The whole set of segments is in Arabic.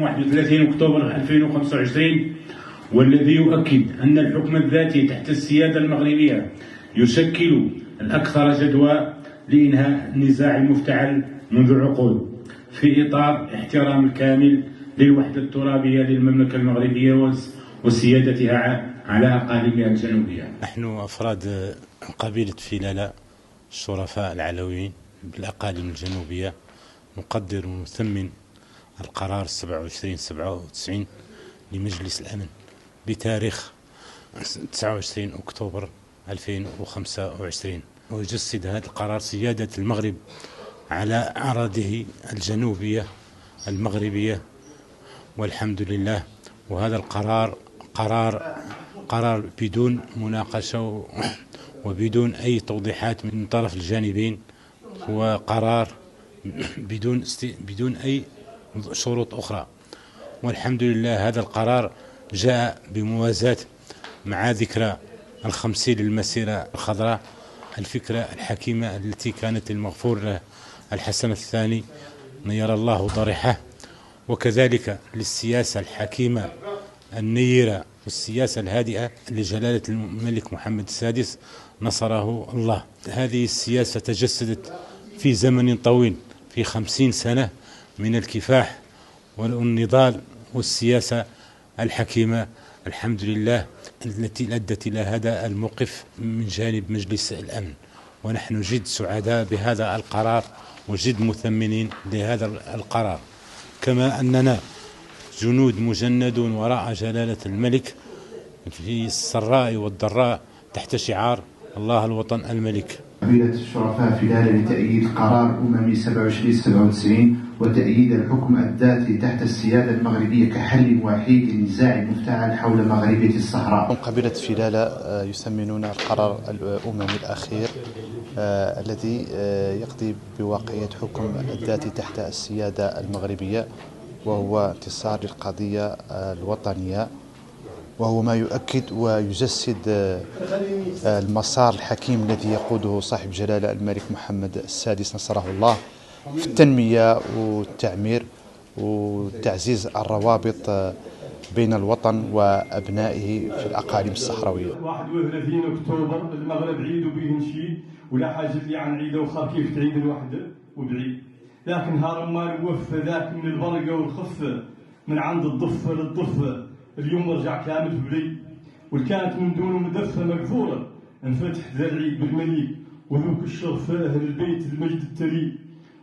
31 أكتوبر 2025، والذي يؤكد أن الحكم الذاتي تحت السيادة المغربية يشكل الأكثر جدوى لإنهاء النزاع المفتعل منذ عقود في إطار احترام الكامل للوحدة الترابية للمملكة المغربية وسيادتها على أقاليمها الجنوبية. نحن أفراد قبيلة فلالة الشرفاء العلويين بالأقاليم الجنوبية نقدر ونثمن القرار 2797 لمجلس الأمن بتاريخ 29 أكتوبر 2025، ويجسد هذا القرار سيادة المغرب على أراضيه الجنوبية المغربية، والحمد لله. وهذا القرار قرار بدون مناقشة وبدون أي توضيحات من طرف الجانبين، وقرار بدون أي شروط أخرى. والحمد لله هذا القرار جاء بموازاة مع ذكرى 50 للمسيرة الخضراء، الفكرة الحكيمة التي كانت المغفور له الحسن الثاني نير الله ضريحه، وكذلك للسياسة الحكيمة النيرة والسياسة الهادئة لجلالة الملك محمد السادس نصره الله. هذه السياسة تجسدت في زمن طويل، في 50 سنة من الكفاح والنضال والسياسة الحكيمة، الحمد لله، التي أدت إلى هذا الموقف من جانب مجلس الأمن. ونحن جد سعداء بهذا القرار وجد مثمنين لهذا القرار، كما أننا جنود مجندون وراء جلالة الملك في السراء والضراء تحت شعار الله الوطن الملك. قبيلة الشرفاء فلالة لتأييد قرار أممي 2797 وتأييد الحكم الذاتي تحت السيادة المغربية كحل وحيد للنزاع المفتعل حول مغربية الصحراء. قبيلة فلالة يثمنون القرار الأممي الأخير الذي يقضي بواقعية حكم الذاتي تحت السيادة المغربية، وهو انتصار للقضية الوطنية، وهو ما يؤكد ويجسد المسار الحكيم الذي يقوده صاحب جلالة الملك محمد السادس نصره الله في التنمية والتعمير وتعزيز الروابط بين الوطن وأبنائه في الأقاليم الصحراوية. 31 أكتوبر المغرب عيد وبيه نشيد، ولا حاجة اللي عن عيده وخا كيف تعيد الوحدة وبعيد، لكن هارم ما نوفى ذاك من البرقة والخفة من عند الضفة للضفة، اليوم رجع كامل في بلي، والكانت من دونه مدفة مقفولة انفتح ذا العيد بالمليك، وذوك الشرفة أهل البيت المجد التلي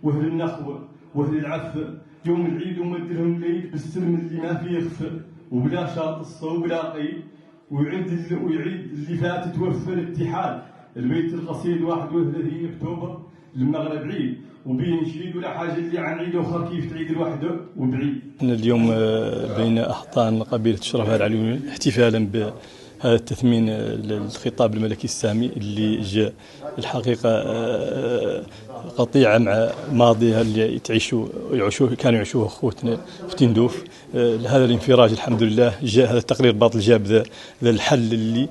وأهل النخوة وأهل العفة، يوم العيد ومدلهم العيد بالسلم اللي ما فيه يخفى، وبلا شاط الصوب وبلا قيد، ويعيد اللي فات توفى الاتحاد، البيت القصيد 31 أكتوبر المغرب عيد وبين نشيد، ولا حاجة اللي عن عيده وخا كيف تعيد الوحدة وبعيد. اليوم بين أحضان قبيلة الشرفاء العلويين احتفالا بهذا التثمين للخطاب الملكي السامي اللي جاء الحقيقة قطيعة مع ماضيها اللي كانوا يعيشوه أخوتنا في تندوف. هذا الانفراج الحمد لله جاء، هذا التقرير باطل جاب ذا الحل اللي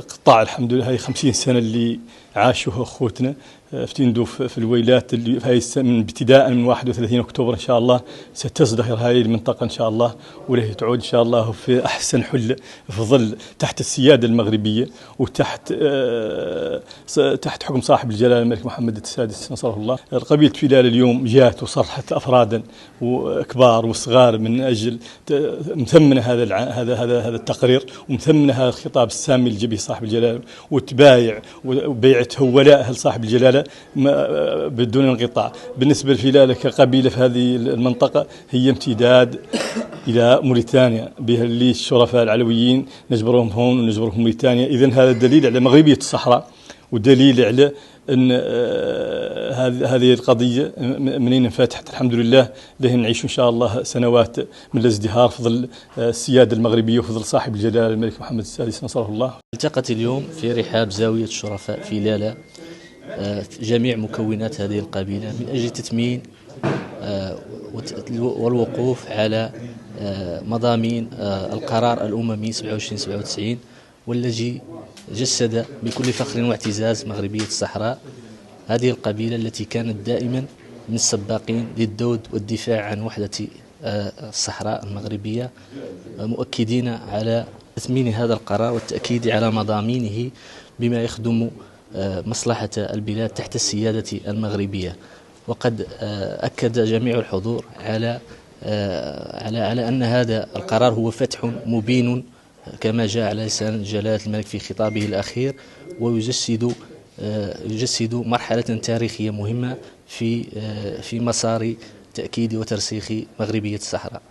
قطع الحمد لله هذه 50 سنة اللي عاشوها أخوتنا في تندوف في الويلات، اللي هاي من ابتداء من 31 أكتوبر إن شاء الله ستزدهر هذه المنطقة إن شاء الله، وله تعود إن شاء الله في أحسن حل في ظل تحت السيادة المغربية وتحت تحت حكم صاحب الجلالة الملك محمد السادس نصره الله. قبيلة فلالة اليوم جاءت وصرحت أفرادا وكبار وصغار من أجل مثمنة هذا التقرير، ومثمنة هذا الخطاب السامي اللي جبه صاحب الجلالة، وتبايع وبيعته ولاء صاحب الجلالة بدون انقطاع. بالنسبة لفلالة كقبيلة في هذه المنطقة هي امتداد إلى موريتانيا، بها اللي الشرفاء العلويين نجبرهم هون ونجبرهم في موريتانيا. إذن هذا دليل على مغربية الصحراء، ودليل على أن هذه القضية منين انفتحت الحمد لله له نعيش إن شاء الله سنوات من الازدهار في ظل السيادة المغربية وفي ظل صاحب الجلالة الملك محمد السادس نصره الله. التقت اليوم في رحاب زاوية الشرفاء فلالة جميع مكونات هذه القبيلة من أجل تثمين والوقوف على مضامين القرار الأممي 2797، والذي جسد بكل فخر واعتزاز مغربية الصحراء، هذه القبيلة التي كانت دائما من السباقين للذود والدفاع عن وحدة الصحراء المغربية، مؤكدين على تثمين هذا القرار والتأكيد على مضامينه بما يخدم مصلحة البلاد تحت السيادة المغربية. وقد أكد جميع الحضور على أن هذا القرار هو فتح مبين كما جاء على لسان جلالة الملك في خطابه الأخير، ويجسد مرحلة تاريخية مهمة في مسار تأكيد وترسيخ مغربية الصحراء.